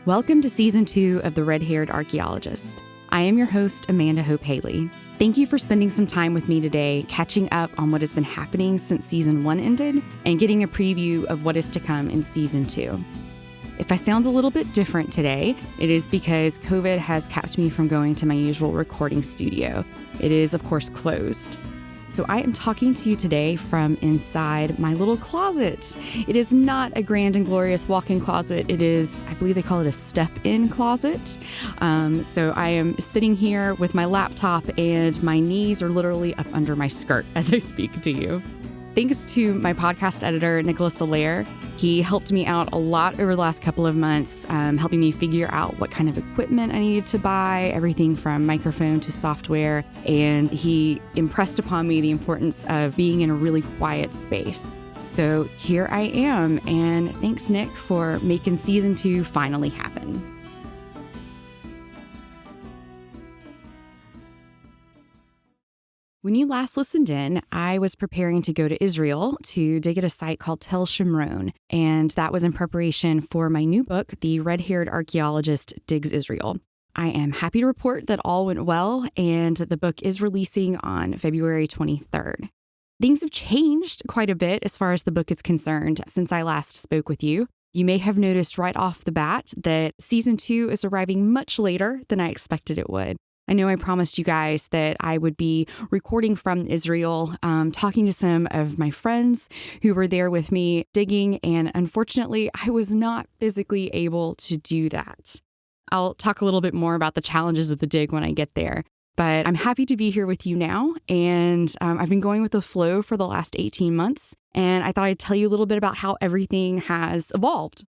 Welcome to Season 2 of The Red-Haired Archaeologist. I am your host, Amanda Hope Haley. Thank you for spending some time with me today, catching up on what has been happening since Season 1 ended, and getting a preview of what is to come in Season 2. If I sound a little bit different today, it is because COVID has kept me from going to my usual recording studio. It is, of course, closed. So I am talking to you today from inside my little closet. It is not a grand and glorious walk-in closet. It is, I believe they call it a step-in closet. So I am sitting here with my laptop and my knees are literally up under my skirt as I speak to you. Thanks to my podcast editor, Nicholas Allaire. He helped me out a lot over the last couple of months, helping me figure out what kind of equipment I needed to buy, everything from microphone to software. And he impressed upon me the importance of being in a really quiet space. So here I am, and thanks, Nick, for making Season 2 finally happen. When you last listened in, I was preparing to go to Israel to dig at a site called Tel Shimron, and that was in preparation for my new book, The Red-Haired Archaeologist Digs Israel. I am happy to report that all went well, and that the book is releasing on February 23rd. Things have changed quite a bit as far as the book is concerned since I last spoke with you. You may have noticed right off the bat that Season 2 is arriving much later than I expected it would. I know I promised you guys that I would be recording from Israel, talking to some of my friends who were there with me digging, and unfortunately, I was not physically able to do that. I'll talk a little bit more about the challenges of the dig when I get there, but I'm happy to be here with you now, and I've been going with the flow for the last 18 months, and I thought I'd tell you a little bit about how everything has evolved.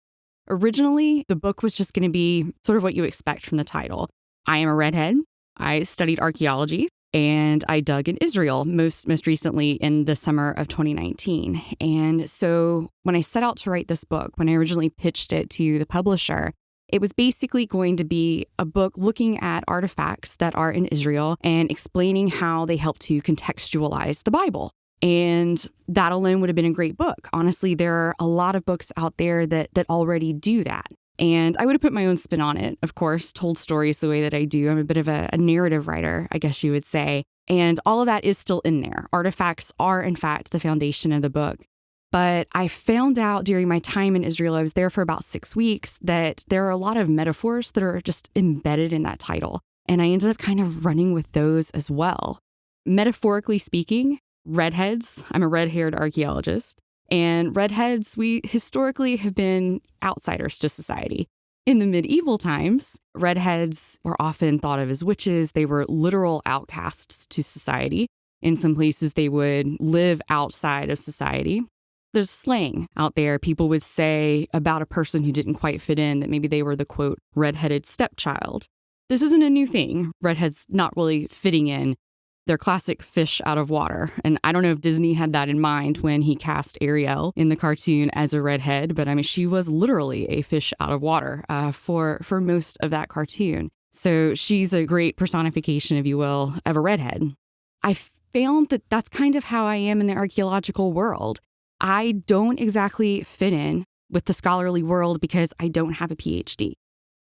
Originally, the book was just going to be sort of what you expect from the title. I am a redhead. I studied archaeology, and I dug in Israel, most recently in the summer of 2019. And so when I set out to write this book, when I originally pitched it to the publisher, it was basically going to be a book looking at artifacts that are in Israel and explaining how they help to contextualize the Bible. And that alone would have been a great book. Honestly, there are a lot of books out there that already do that. And I would have put my own spin on it, of course, told stories the way that I do. I'm a bit of a narrative writer, I guess you would say. And all of that is still in there. Artifacts are, in fact, the foundation of the book. But I found out during my time in Israel, I was there for about 6 weeks, that there are a lot of metaphors that are just embedded in that title. And I ended up kind of running with those as well. Metaphorically speaking, redheads, I'm a red-haired archaeologist. And redheads, we historically have been outsiders to society. In the medieval times, redheads were often thought of as witches. They were literal outcasts to society. In some places, they would live outside of society. There's slang out there. People would say about a person who didn't quite fit in that maybe they were the, quote, redheaded stepchild. This isn't a new thing. Redheads not really fitting in. They're classic fish out of water. And I don't know if Disney had that in mind when he cast Ariel in the cartoon as a redhead, but I mean, she was literally a fish out of water for most of that cartoon. So she's a great personification, if you will, of a redhead. I found that that's kind of how I am in the archaeological world. I don't exactly fit in with the scholarly world because I don't have a PhD.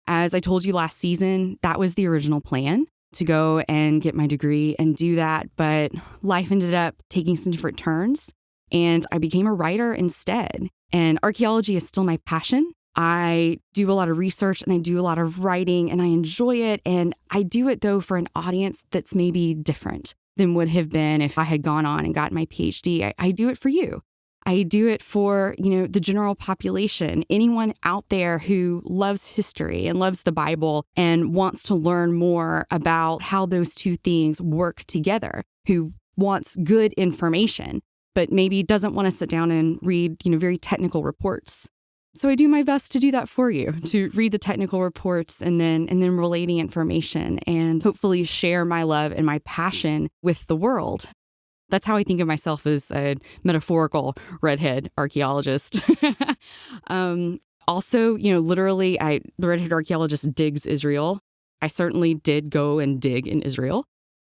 As I told you last season, that was the original plan, to go and get my degree and do that, but life ended up taking some different turns, and I became a writer instead. And archaeology is still my passion. I do a lot of research and I do a lot of writing and I enjoy it, and I do it though for an audience that's maybe different than would have been if I had gone on and got my PhD. I do it for you. I do it for, the general population, anyone out there who loves history and loves the Bible and wants to learn more about how those two things work together, who wants good information, but maybe doesn't want to sit down and read, very technical reports. So I do my best to do that for you, to read the technical reports and then relay the information and hopefully share my love and my passion with the world. That's how I think of myself, as a metaphorical redhead archaeologist. Also, literally, the redhead archaeologist digs Israel. I certainly did go and dig in Israel.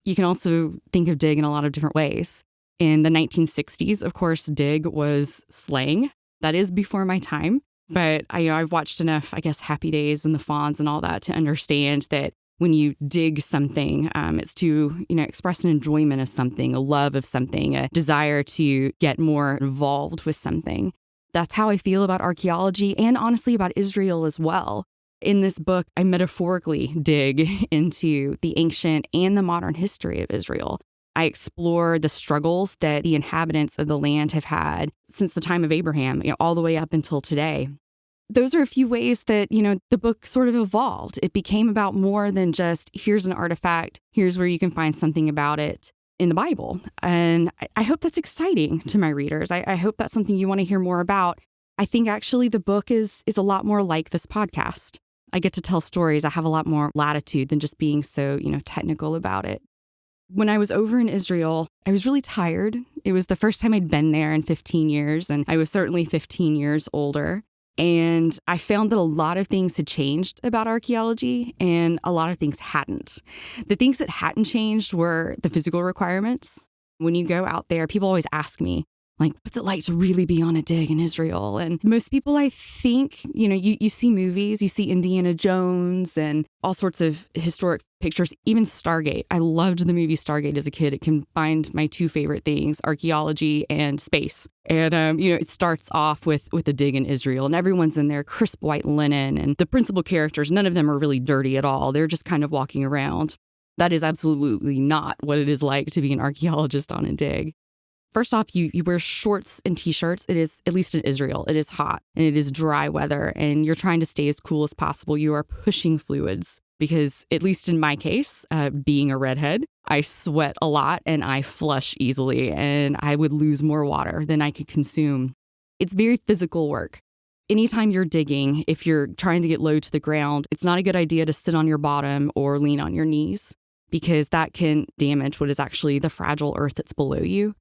You can also think of dig in a lot of different ways. In the 1960s, of course, dig was slang. That is before my time. But I've watched enough, I guess, Happy Days and the Fonz and all that to understand that when you dig something, it's to, express an enjoyment of something, a love of something, a desire to get more involved with something. That's how I feel about archaeology and honestly about Israel as well. In this book, I metaphorically dig into the ancient and the modern history of Israel. I explore the struggles that the inhabitants of the land have had since the time of Abraham, all the way up until today. Those are a few ways that, the book sort of evolved. It became about more than just, here's an artifact, here's where you can find something about it in the Bible. And I hope that's exciting to my readers. I hope that's something you want to hear more about. I think actually the book is a lot more like this podcast. I get to tell stories. I have a lot more latitude than just being so, technical about it. When I was over in Israel, I was really tired. It was the first time I'd been there in 15 years, and I was certainly 15 years older. And I found that a lot of things had changed about archaeology and a lot of things hadn't. The things that hadn't changed were the physical requirements. When you go out there, people always ask me, like, what's it like to really be on a dig in Israel? And most people, I think, you see movies, you see Indiana Jones and all sorts of historic pictures, even Stargate. I loved the movie Stargate as a kid. It combined my two favorite things, archaeology and space. And, it starts off with a dig in Israel, and everyone's in their crisp white linen. And the principal characters, none of them are really dirty at all. They're just kind of walking around. That is absolutely not what it is like to be an archaeologist on a dig. First off, you wear shorts and T-shirts. It is, at least in Israel, it is hot and it is dry weather, and you're trying to stay as cool as possible. You are pushing fluids because, at least in my case, being a redhead, I sweat a lot and I flush easily, and I would lose more water than I could consume. It's very physical work. Anytime you're digging, if you're trying to get low to the ground, it's not a good idea to sit on your bottom or lean on your knees, because that can damage what is actually the fragile earth that's below you.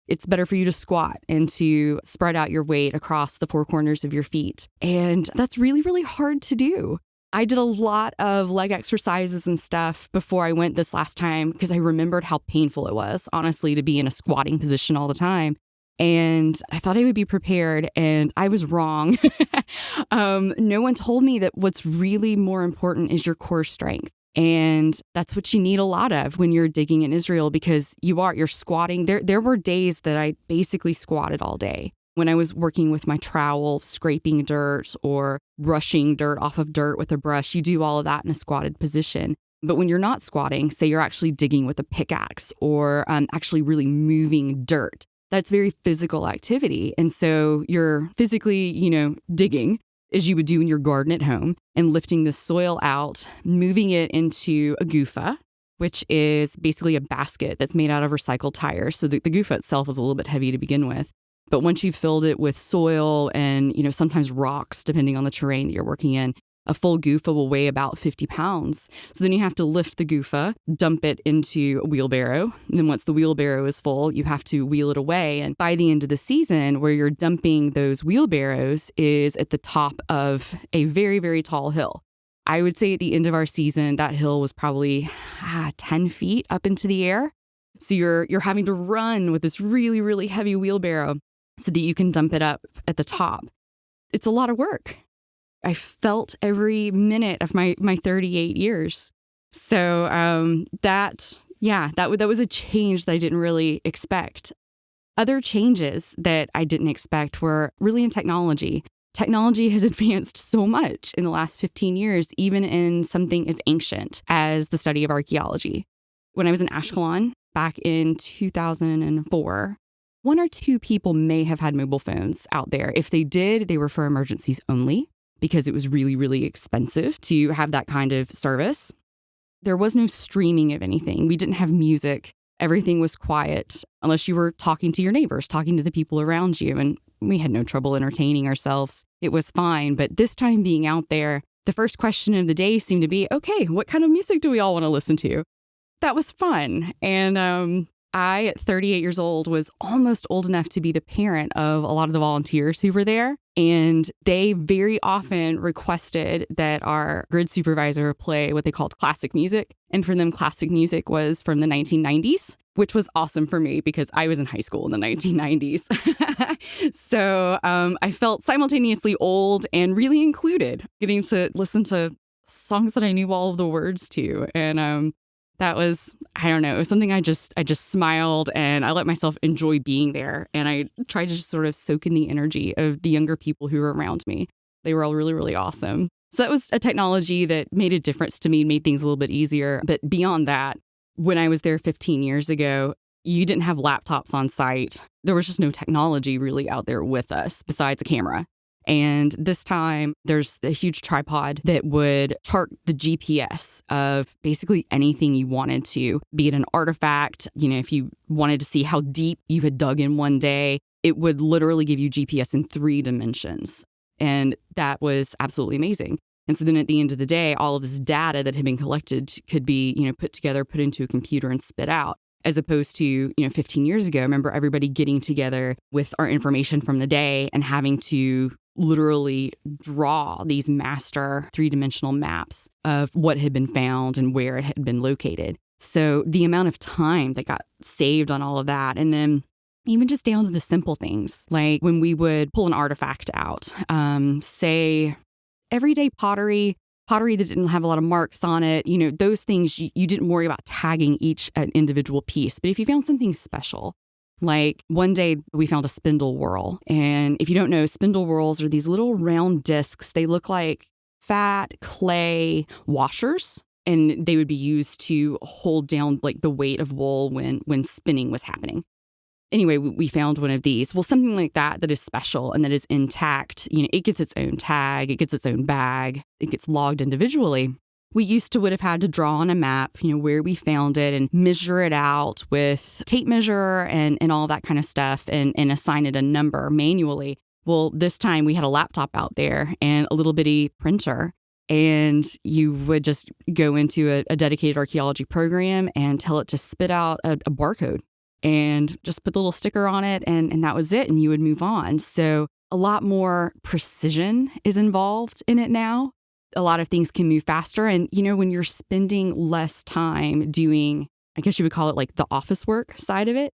It's better for you to squat and to spread out your weight across the four corners of your feet. And that's really, really hard to do. I did a lot of leg exercises and stuff before I went this last time because I remembered how painful it was, honestly, to be in a squatting position all the time. And I thought I would be prepared, and I was wrong. No one told me that what's really more important is your core strength. And that's what you need a lot of when you're digging in Israel, because you're squatting. There were days that I basically squatted all day. When I was working with my trowel, scraping dirt or brushing dirt off of dirt with a brush, you do all of that in a squatted position. But when you're not squatting, say you're actually digging with a pickaxe or actually really moving dirt, that's very physical activity. And so you're physically, digging as you would do in your garden at home, and lifting the soil out, moving it into a gufa, which is basically a basket that's made out of recycled tires. So the gufa itself is a little bit heavy to begin with. But once you've filled it with soil and, sometimes rocks, depending on the terrain that you're working in, a full gufa will weigh about 50 pounds. So then you have to lift the gufa, dump it into a wheelbarrow. And then once the wheelbarrow is full, you have to wheel it away. And by the end of the season, where you're dumping those wheelbarrows is at the top of a very, very tall hill. I would say at the end of our season, that hill was probably 10 feet up into the air. So you're having to run with this really, really heavy wheelbarrow so that you can dump it up at the top. It's a lot of work. I felt every minute of my 38 years. So that was a change that I didn't really expect. Other changes that I didn't expect were really in technology. Technology has advanced so much in the last 15 years, even in something as ancient as the study of archaeology. When I was in Ashkelon back in 2004, one or two people may have had mobile phones out there. If they did, they were for emergencies only, because it was really, really expensive to have that kind of service. There was no streaming of anything. We didn't have music. Everything was quiet, unless you were talking to your neighbors, talking to the people around you. And we had no trouble entertaining ourselves. It was fine. But this time being out there, the first question of the day seemed to be, okay, what kind of music do we all want to listen to? That was fun. And I, at 38 years old, was almost old enough to be the parent of a lot of the volunteers who were there. And they very often requested that our grid supervisor play what they called classic music. And for them, classic music was from the 1990s. which was awesome for me because I was in high school in the 1990s. So I felt simultaneously old and really included, getting to listen to songs that I knew all of the words to. And that was, I don't know, it was something I just smiled and I let myself enjoy being there. And I tried to just sort of soak in the energy of the younger people who were around me. They were all really, really awesome. So that was a technology that made a difference to me, made things a little bit easier. But beyond that, when I was there 15 years ago, you didn't have laptops on site. There was just no technology really out there with us besides a camera. And this time, there's a huge tripod that would chart the GPS of basically anything you wanted to, be it an artifact. If you wanted to see how deep you had dug in one day, it would literally give you GPS in 3 dimensions. And that was absolutely amazing. And so then at the end of the day, all of this data that had been collected could be, put together, put into a computer and spit out. As opposed to, 15 years ago, I remember everybody getting together with our information from the day and having to literally draw these master 3-dimensional maps of what had been found and where it had been located. So the amount of time that got saved on all of that, and then even just down to the simple things, like when we would pull an artifact out, say everyday pottery that didn't have a lot of marks on it, those things you didn't worry about tagging each individual piece. But if you found something special, like one day we found a spindle whorl. And if you don't know, spindle whorls are these little round discs. They look like fat clay washers, and they would be used to hold down like the weight of wool when spinning was happening. Anyway, we found one of these. Well, something like that is special and that is intact, it gets its own tag, it gets its own bag, it gets logged individually. We would have had to draw on a map, where we found it and measure it out with tape measure and all that kind of stuff and assign it a number manually. Well, this time we had a laptop out there and a little bitty printer. And you would just go into a dedicated archaeology program and tell it to spit out a barcode and just put the little sticker on it. And that was it. And you would move on. So a lot more precision is involved in it now. A lot of things can move faster. And, when you're spending less time doing, I guess you would call it like the office work side of it,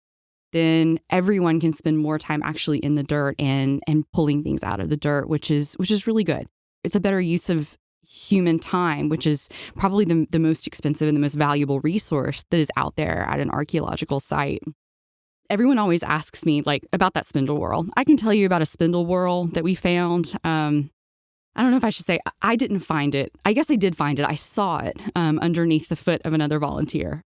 then everyone can spend more time actually in the dirt and pulling things out of the dirt, which is really good. It's a better use of human time, which is probably the most expensive and the most valuable resource that is out there at an archaeological site. Everyone always asks me about that spindle whorl. I can tell you about a spindle whorl that we found. I don't know if I should say I didn't find it. I guess I did find it. I saw it underneath the foot of another volunteer.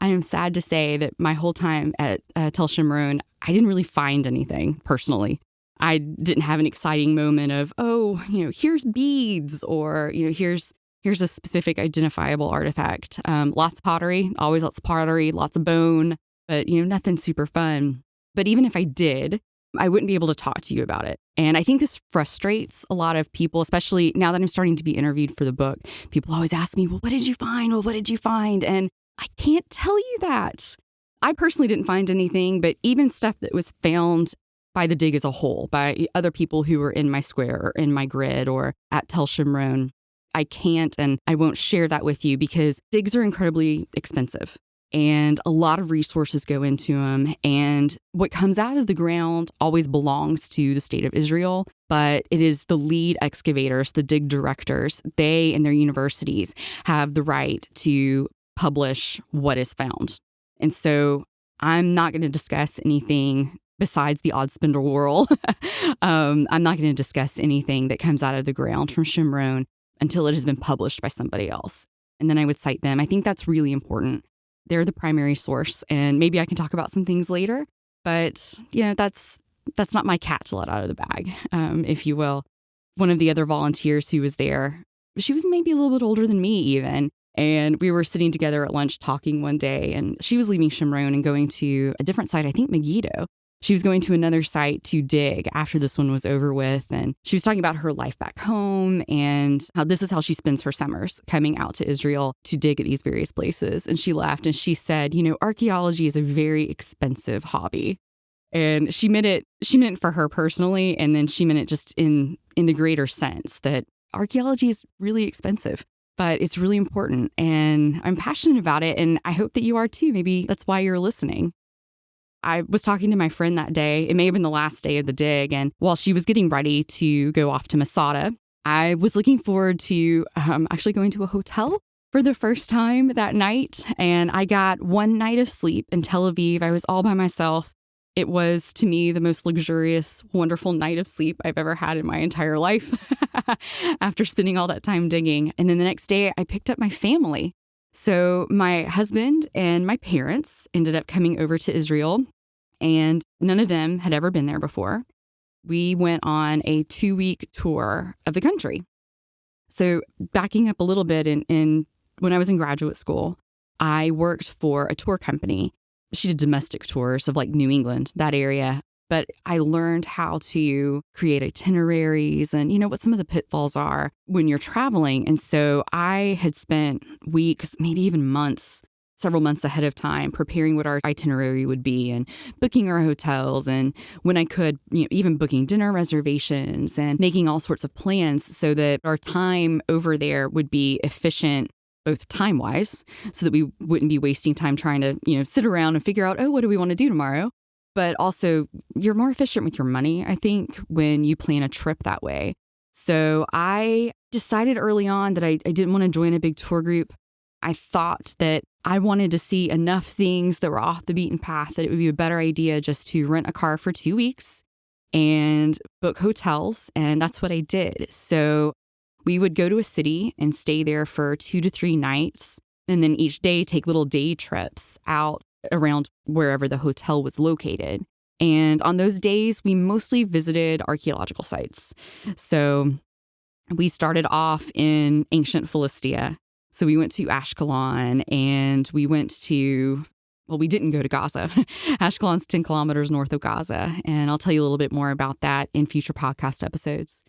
I am sad to say that my whole time at Tel Shimron, I didn't really find anything personally. I didn't have an exciting moment of, here's beads or, here's a specific identifiable artifact. Lots of pottery, always lots of pottery, lots of bone, but, nothing super fun. But even if I did, I wouldn't be able to talk to you about it. And I think this frustrates a lot of people, especially now that I'm starting to be interviewed for the book. People always ask me, well, what did you find? Well, what did you find? And I can't tell you that. I personally didn't find anything, but even stuff that was found by the dig as a whole, by other people who were in my square or in my grid or at Tel Shimron, I can't and I won't share that with you because digs are incredibly expensive and a lot of resources go into them. And what comes out of the ground always belongs to the state of Israel, but it is the lead excavators, the dig directors, they and their universities have the right to publish what is found. And so I'm not going to discuss anything besides the odd spindle whorl. I'm not going to discuss anything that comes out of the ground from Shimron until it has been published by somebody else. And then I would cite them. I think that's really important. They're the primary source. And maybe I can talk about some things later, but that's not my cat to let out of the bag, if you will. One of the other volunteers who was there, she was maybe a little bit older than me even. And we were sitting together at lunch talking one day, and she was leaving Shimron and going to a different site, I think Megiddo. She was going to another site to dig after this one was over with. And she was talking about her life back home and how this is how she spends her summers, coming out to Israel to dig at these various places. And she laughed and she said, archaeology is a very expensive hobby. And she meant it for her personally. And then she meant it just in the greater sense that archaeology is really expensive. but it's really important and I'm passionate about it. And I hope that you are too. Maybe that's why you're listening. I was talking to my friend that day. It may have been the last day of the dig. And while she was getting ready to go off to Masada, I was looking forward to actually going to a hotel for the first time that night. And I got one night of sleep in Tel Aviv. I was all by myself. It was, to me, the most luxurious, wonderful night of sleep I've ever had in my entire life after spending all that time digging. And then the next day, I picked up my family. So my husband and my parents ended up coming over to Israel, and none of them had ever been there before. We went on a 2-week tour of the country. So backing up a little bit, when I was in graduate school, I worked for a tour company. She did domestic tours of like New England, that area. But I learned how to create itineraries and, what some of the pitfalls are when you're traveling. And so I had spent weeks, maybe even months, several months ahead of time, preparing what our itinerary would be and booking our hotels. And when I could, even booking dinner reservations and making all sorts of plans so that our time over there would be efficient, both time-wise, so that we wouldn't be wasting time trying to, sit around and figure out, what do we want to do tomorrow? But also, you're more efficient with your money, I think, when you plan a trip that way. So I decided early on that I didn't want to join a big tour group. I thought that I wanted to see enough things that were off the beaten path that it would be a better idea just to rent a car for 2 weeks and book hotels. And that's what I did. So we would go to a city and stay there for 2 to 3 nights, and then each day take little day trips out around wherever the hotel was located. And on those days, we mostly visited archaeological sites. So we started off in ancient Philistia. So we went to Ashkelon and we didn't go to Gaza. Ashkelon's 10 kilometers north of Gaza. And I'll tell you a little bit more about that in future podcast episodes.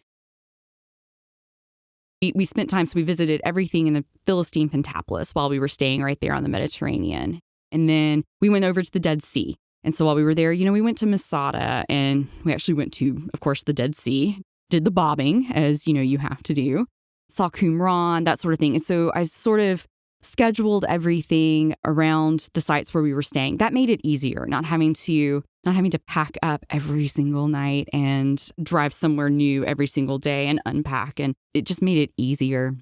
We spent time, so we visited everything in the Philistine Pentapolis while we were staying right there on the Mediterranean. And then we went over to the Dead Sea. And so while we were there, we went to Masada and we actually went to, of course, the Dead Sea, did the bobbing as, you have to do, saw Qumran, that sort of thing. And so I sort of scheduled everything around the sites where we were staying. That made it easier, not having to pack up every single night and drive somewhere new every single day and unpack. And it just made it easier.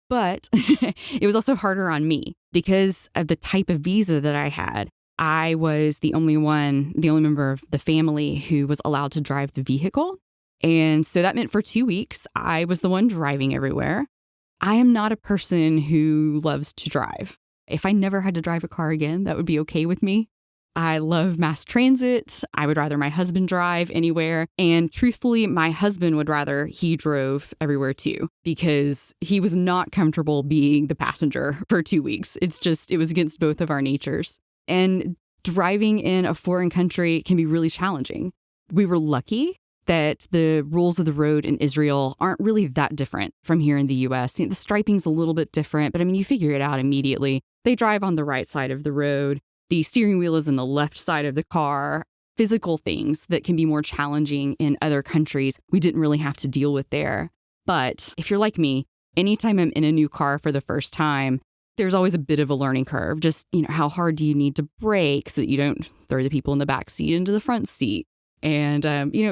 But it was also harder on me because of the type of visa that I had. I was the only member of the family who was allowed to drive the vehicle. And so that meant for 2 weeks, I was the one driving everywhere. I am not a person who loves to drive. If I never had to drive a car again, that would be okay with me. I love mass transit. I would rather my husband drive anywhere. And truthfully, my husband would rather he drove everywhere too, because he was not comfortable being the passenger for 2 weeks. It was against both of our natures. And driving in a foreign country can be really challenging. We were lucky that the rules of the road in Israel aren't really that different from here in the U.S. The striping's a little bit different, but you figure it out immediately. They drive on the right side of the road. The steering wheel is in the left side of the car. Physical things that can be more challenging in other countries, we didn't really have to deal with there. But if you're like me, anytime I'm in a new car for the first time, there's always a bit of a learning curve. Just, how hard do you need to brake so that you don't throw the people in the back seat into the front seat? And,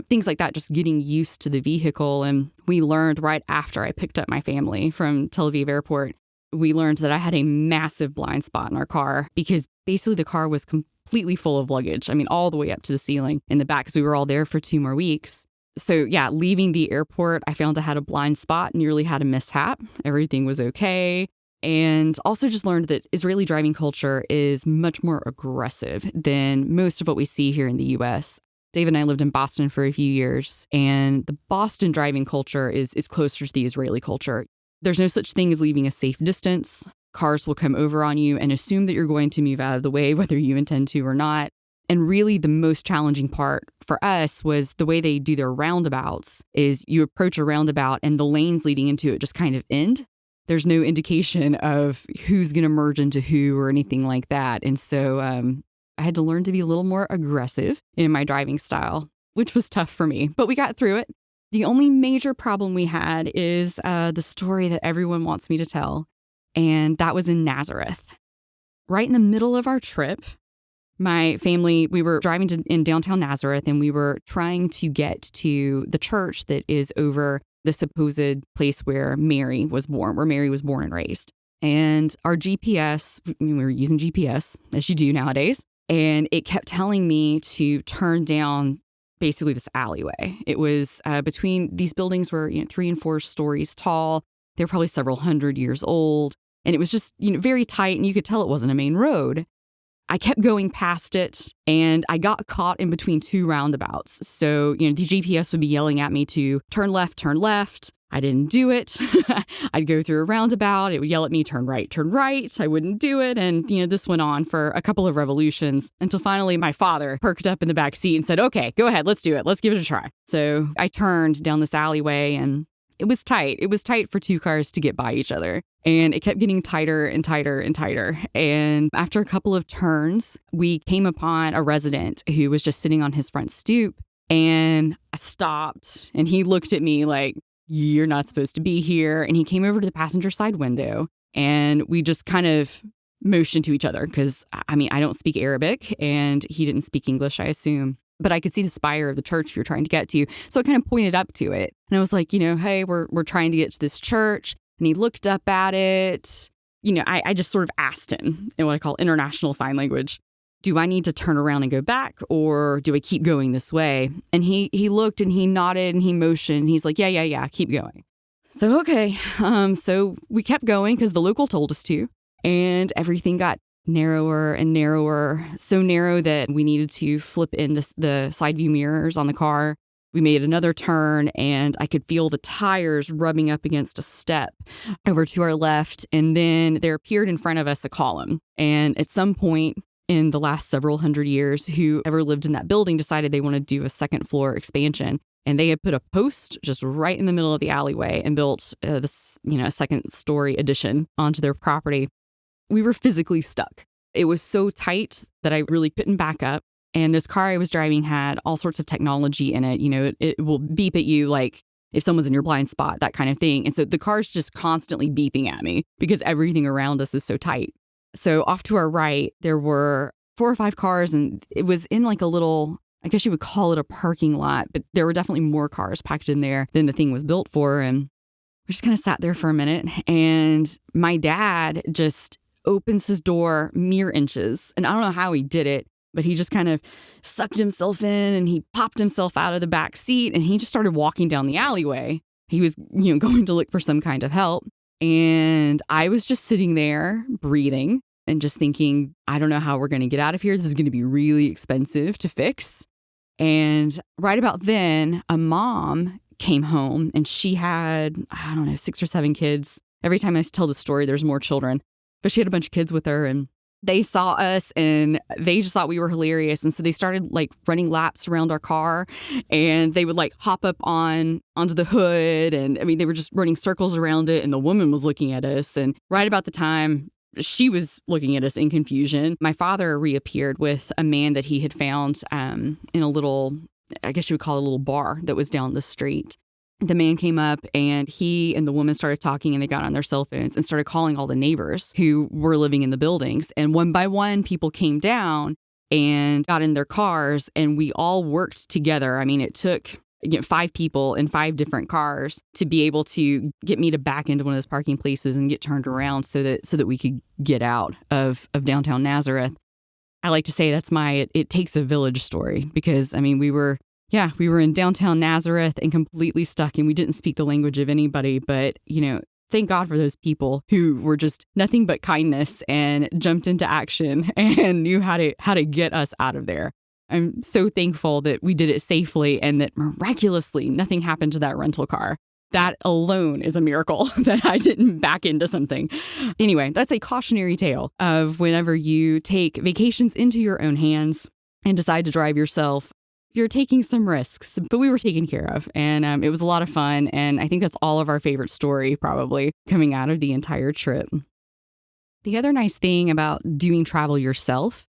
things like that, just getting used to the vehicle. And we learned right after I picked up my family from Tel Aviv airport, we learned that I had a massive blind spot in our car because basically the car was completely full of luggage. All the way up to the ceiling in the back because we were all there for 2 more weeks. So yeah, leaving the airport, I found I had a blind spot, nearly had a mishap. Everything was okay. And also just learned that Israeli driving culture is much more aggressive than most of what we see here in the U.S. Dave and I lived in Boston for a few years, and the Boston driving culture is closer to the Israeli culture. There's no such thing as leaving a safe distance. Cars will come over on you and assume that you're going to move out of the way, whether you intend to or not. And really the most challenging part for us was the way they do their roundabouts is you approach a roundabout and the lanes leading into it just kind of end. There's no indication of who's going to merge into who or anything like that. And so I had to learn to be a little more aggressive in my driving style, which was tough for me, but we got through it. The only major problem we had is the story that everyone wants me to tell. and that was in Nazareth. Right in the middle of our trip, my family, we were driving in downtown Nazareth, and we were trying to get to the church that is over the supposed place where Mary was born and raised. And our GPS, we were using GPS, as you do nowadays, and it kept telling me to turn down basically this alleyway. It was between these buildings were 3 and 4 stories tall. They were probably several hundred years old. And it was just very tight, and you could tell it wasn't a main road. I kept going past it, and I got caught in between 2 roundabouts. So, the GPS would be yelling at me to turn left, turn left. I didn't do it. I'd go through a roundabout. It would yell at me, turn right, turn right. I wouldn't do it. And, this went on for a couple of revolutions until finally my father perked up in the back seat and said, okay, go ahead. Let's do it. Let's give it a try. So I turned down this alleyway, and it was tight. It was tight for 2 cars to get by each other. And it kept getting tighter and tighter and tighter. And after a couple of turns, we came upon a resident who was just sitting on his front stoop. And I stopped, and he looked at me like, you're not supposed to be here. And he came over to the passenger side window, and we just kind of motioned to each other because, I don't speak Arabic, and he didn't speak English, I assume. But I could see the spire of the church we were trying to get to. So I kind of pointed up to it. And I was like, hey, we're trying to get to this church. And he looked up at it. I just sort of asked him in what I call international sign language, do I need to turn around and go back, or do I keep going this way? And he looked, and he nodded, and he motioned. He's like, yeah, keep going. So, okay. So we kept going because the local told us to. And everything got narrower and narrower, so narrow that we needed to flip in the side view mirrors on the car. We made another turn, and I could feel the tires rubbing up against a step over to our left. And then there appeared in front of us a column. And at some point in the last several hundred years, whoever lived in that building decided they wanted to do a second floor expansion. And they had put a post just right in the middle of the alleyway and built this, second story addition onto their property. We were physically stuck. It was so tight that I really couldn't back up. And this car I was driving had all sorts of technology in it. It will beep at you like if someone's in your blind spot, that kind of thing. And so the car's just constantly beeping at me because everything around us is so tight. So off to our right, there were 4 or 5 cars, and it was in like a little, I guess you would call it a parking lot, but there were definitely more cars packed in there than the thing was built for. And we just kind of sat there for a minute, and my dad just opens his door mere inches. And I don't know how he did it, but he just kind of sucked himself in, and he popped himself out of the back seat, and he just started walking down the alleyway. He was, going to look for some kind of help. And I was just sitting there breathing and just thinking, I don't know how we're going to get out of here. This is going to be really expensive to fix. And right about then, a mom came home, and she had, 6 or 7 kids. Every time I tell the story, there's more children. But she had a bunch of kids with her, and they saw us, and they just thought we were hilarious. And so they started like running laps around our car, and they would like hop up onto the hood. And they were just running circles around it. And the woman was looking at us. And right about the time she was looking at us in confusion, my father reappeared with a man that he had found in a little, I guess you would call it a little bar that was down the street. The man came up, and he and the woman started talking, and they got on their cell phones and started calling all the neighbors who were living in the buildings. And one by one, people came down and got in their cars, and we all worked together. It took 5 people in 5 different cars to be able to get me to back into one of those parking places and get turned around so that we could get out of downtown Nazareth. I like to say that's it takes a village story, because we were in downtown Nazareth and completely stuck, and we didn't speak the language of anybody. But, thank God for those people who were just nothing but kindness and jumped into action and knew how to get us out of there. I'm so thankful that we did it safely, and that miraculously nothing happened to that rental car. That alone is a miracle that I didn't back into something. Anyway, that's a cautionary tale of whenever you take vacations into your own hands and decide to drive yourself. You're taking some risks, but we were taken care of, and it was a lot of fun. And I think that's all of our favorite story probably coming out of the entire trip. The other nice thing about doing travel yourself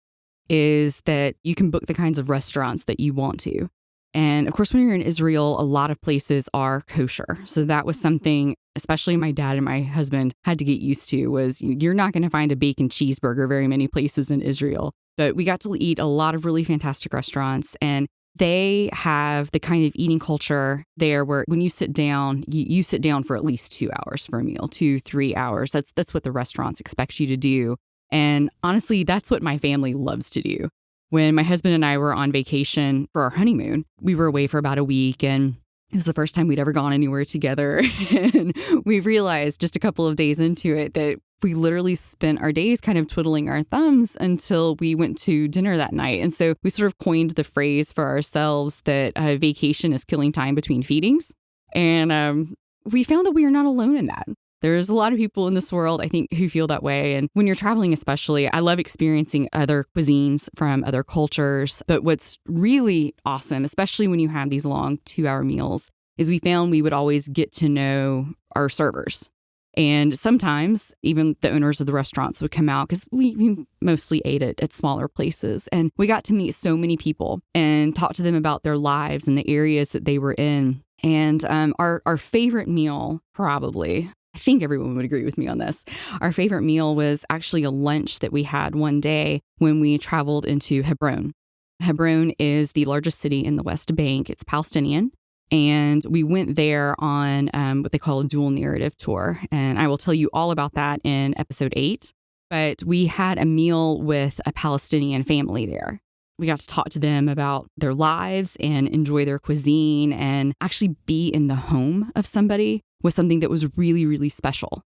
is that you can book the kinds of restaurants that you want to. And of course, when you're in Israel, a lot of places are kosher. So that was something, especially my dad and my husband had to get used to, was you're not going to find a bacon cheeseburger very many places in Israel. But we got to eat a lot of really fantastic restaurants, and they have the kind of eating culture there where when you sit down, you sit down for at least 2 hours for a meal, 2-3 hours. That's what the restaurants expect you to do. And honestly, that's what my family loves to do. When my husband and I were on vacation for our honeymoon, we were away for about a week, and it was the first time we'd ever gone anywhere together. And we realized just a couple of days into it that we literally spent our days kind of twiddling our thumbs until we went to dinner that night. And so we sort of coined the phrase for ourselves that vacation is killing time between feedings. And we found that we are not alone in that. There's a lot of people in this world, I think, who feel that way. And when you're traveling especially, I love experiencing other cuisines from other cultures. But what's really awesome, especially when you have these long 2-hour meals, is we found we would always get to know our servers. And sometimes even the owners of the restaurants would come out because we mostly ate at smaller places. And we got to meet so many people and talk to them about their lives and the areas that they were in. And our favorite meal, probably, I think everyone would agree with me on this. Our favorite meal was actually a lunch that we had one day when we traveled into Hebron. Hebron is the largest city in the West Bank. It's Palestinian. And we went there on what they call a dual narrative tour. And I will tell you all about that in episode 8. But we had a meal with a Palestinian family there. We got to talk to them about their lives and enjoy their cuisine, and actually be in the home of somebody was something that was really, really special.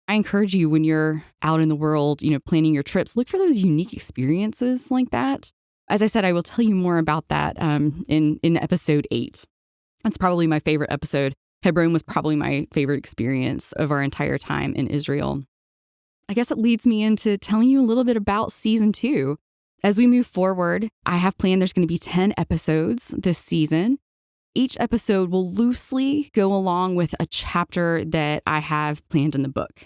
I encourage you, when you're out in the world, planning your trips, look for those unique experiences like that. As I said, I will tell you more about that in episode 8. That's probably my favorite episode. Hebron was probably my favorite experience of our entire time in Israel. I guess it leads me into telling you a little bit about season 2. As we move forward, I have planned there's going to be 10 episodes this season. Each episode will loosely go along with a chapter that I have planned in the book.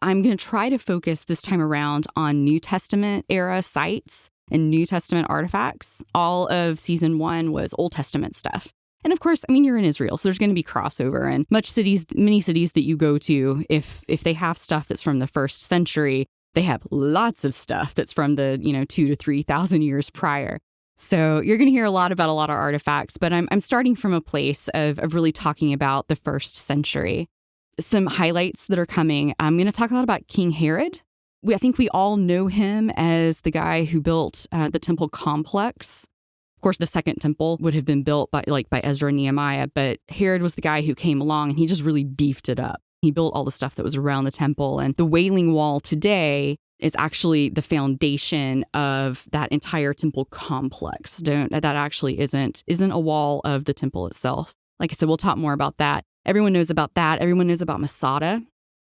I'm going to try to focus this time around on New Testament era sites and New Testament artifacts. All of season 1 was Old Testament stuff. And of course, you're in Israel, so there's going to be crossover. And many cities that you go to, if they have stuff that's from the 1st century, they have lots of stuff that's from the 2,000 to 3,000 years prior. So you're going to hear a lot about a lot of artifacts, but I'm starting from a place of really talking about the 1st century. Some highlights that are coming. I'm going to talk a lot about King Herod. I think we all know him as the guy who built the temple complex. Of course, the second temple would have been built by Ezra and Nehemiah, but Herod was the guy who came along and he just really beefed it up. He built all the stuff that was around the temple, and the Wailing Wall today is actually the foundation of that entire temple complex. That actually isn't a wall of the temple itself. Like I said, we'll talk more about that. Everyone knows about that. Everyone knows about Masada.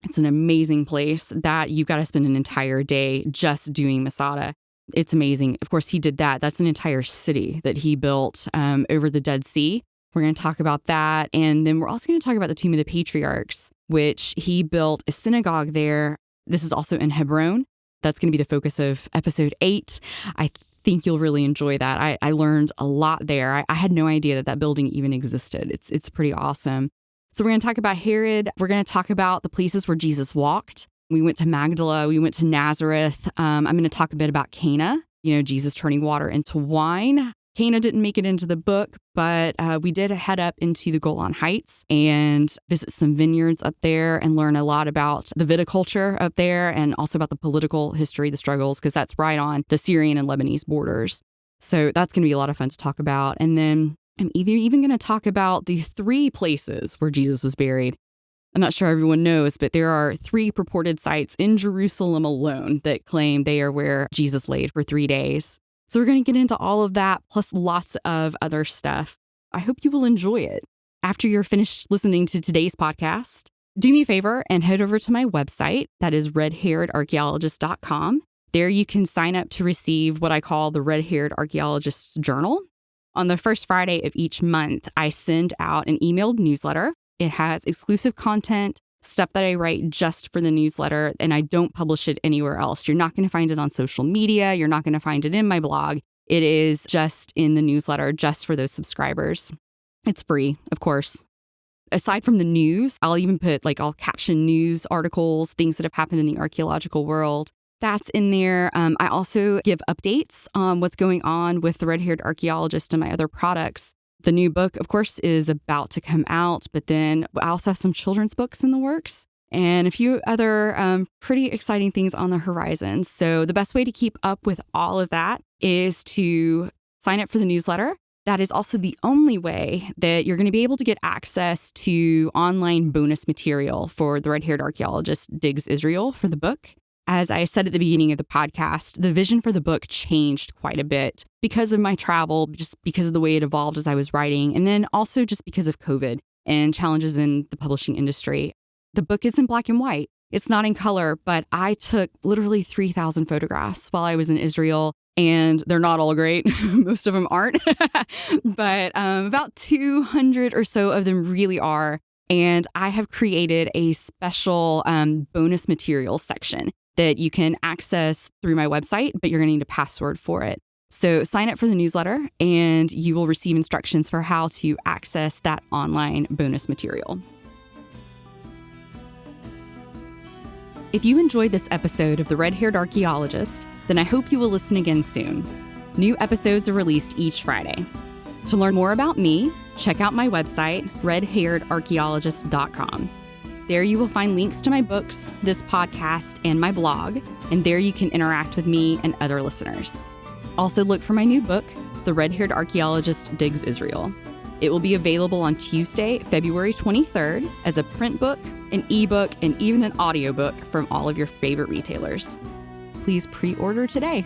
It's an amazing place that you've got to spend an entire day just doing Masada. It's amazing. Of course, he did that. That's an entire city that he built over the Dead Sea. We're going to talk about that. And then we're also going to talk about the Tomb of the Patriarchs, which he built a synagogue there. This is also in Hebron. That's going to be the focus of episode 8. I think you'll really enjoy that. I learned a lot there. I had no idea that building even existed. It's pretty awesome. So we're going to talk about Herod. We're going to talk about the places where Jesus walked. We went to Magdala. We went to Nazareth. I'm going to talk a bit about Cana, Jesus turning water into wine. Cana didn't make it into the book, but we did head up into the Golan Heights and visit some vineyards up there and learn a lot about the viticulture up there, and also about the political history, the struggles, because that's right on the Syrian and Lebanese borders. So that's going to be a lot of fun to talk about. And then I'm even going to talk about the 3 places where Jesus was buried. I'm not sure everyone knows, but there are 3 purported sites in Jerusalem alone that claim they are where Jesus laid for 3 days. So we're going to get into all of that, plus lots of other stuff. I hope you will enjoy it. After you're finished listening to today's podcast, do me a favor and head over to my website. That is redhairedarchaeologist.com. There you can sign up to receive what I call the Red Haired Archaeologist's Journal. On the first Friday of each month, I send out an emailed newsletter. It has exclusive content, stuff that I write just for the newsletter, and I don't publish it anywhere else. You're not going to find it on social media. You're not going to find it in my blog. It is just in the newsletter, just for those subscribers. It's free, of course. Aside from the news, I'll even I'll caption news articles, things that have happened in the archaeological world. That's in there. I also give updates on what's going on with the Red-Haired Archaeologist and my other products. The new book, of course, is about to come out, but then I also have some children's books in the works and a few other pretty exciting things on the horizon. So the best way to keep up with all of that is to sign up for the newsletter. That is also the only way that you're going to be able to get access to online bonus material for the Red-Haired Archaeologist Digs Israel for the book. As I said at the beginning of the podcast, the vision for the book changed quite a bit because of my travel, just because of the way it evolved as I was writing, and then also just because of COVID and challenges in the publishing industry. The book is in black and white. It's not in color, but I took literally 3,000 photographs while I was in Israel. And they're not all great. Most of them aren't. But about 200 or so of them really are. And I have created a special bonus materials section that you can access through my website, but you're going to need a password for it. So sign up for the newsletter and you will receive instructions for how to access that online bonus material. If you enjoyed this episode of The Red-Haired Archaeologist, then I hope you will listen again soon. New episodes are released each Friday. To learn more about me, check out my website, redhairedarchaeologist.com. There you will find links to my books, this podcast, and my blog, and there you can interact with me and other listeners. Also look for my new book, The Red-Haired Archaeologist Digs Israel. It will be available on Tuesday, February 23rd as a print book, an ebook, and even an audiobook from all of your favorite retailers. Please pre-order today.